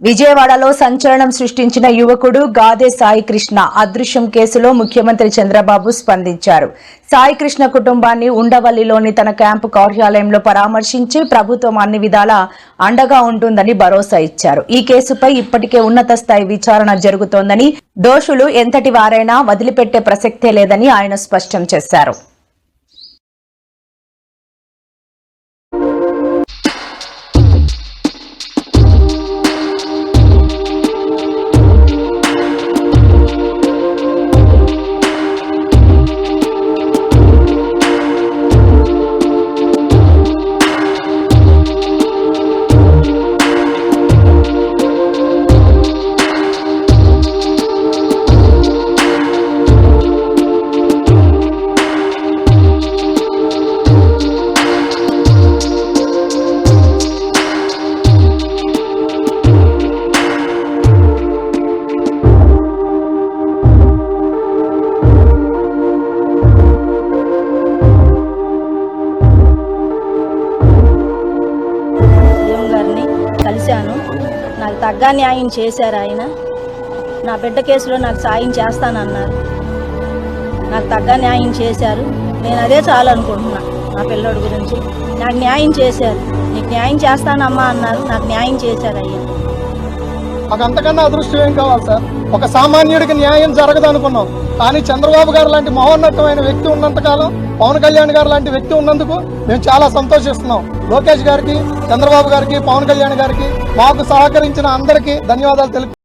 విజయవాడలో సంచలనం సృష్టించిన యువకుడు గాదే సాయికృష్ణ అదృశ్యం కేసులో ముఖ్యమంత్రి చంద్రబాబు స్పందించారు. సాయికృష్ణ కుటుంబాన్ని ఉండవల్లిలోని తన క్యాంపు కార్యాలయంలో పరామర్శించి ప్రభుత్వం అన్ని విధాలా అండగా ఉంటుందని భరోసా ఇచ్చారు. ఈ కేసుపై ఇప్పటికే ఉన్నత స్థాయి విచారణ జరుగుతోందని, దోషులు ఎంతటి వారైనా వదిలిపెట్టే ప్రసక్తే లేదని ఆయన స్పష్టం చేశారు. కలిశాను. నాకు తగ్గ న్యాయం చేశారు. ఆయన నా బిడ్డ కేసులో నాకు సాయం చేస్తానన్నారు. నాకు తగ్గ న్యాయం చేశారు. నేను అదే చాలు అనుకుంటున్నా. నా పిల్లోడి గురించి నాకు న్యాయం చేశారు. నీకు న్యాయం చేస్తానమ్మా అన్నారు. నాకు న్యాయం చేశారు. అయ్యా మాకు అంతకన్నా అదృష్టం ఏం కావాలి సార్? ఒక సామాన్యుడికి న్యాయం జరగదు అనుకున్నాం, కానీ చంద్రబాబు గారు లాంటి మహోన్నతమైన వ్యక్తి ఉన్నంతకాలం, పవన్ కళ్యాణ్ గారు లాంటి వ్యక్తి ఉన్నందుకు మేము చాలా సంతోషిస్తున్నాం. లోకేష్ గారికి, చంద్రబాబు గారికి, పవన్ కళ్యాణ్ గారికి, మాకు సహకరించిన అందరికీ ధన్యవాదాలు తెలుపు.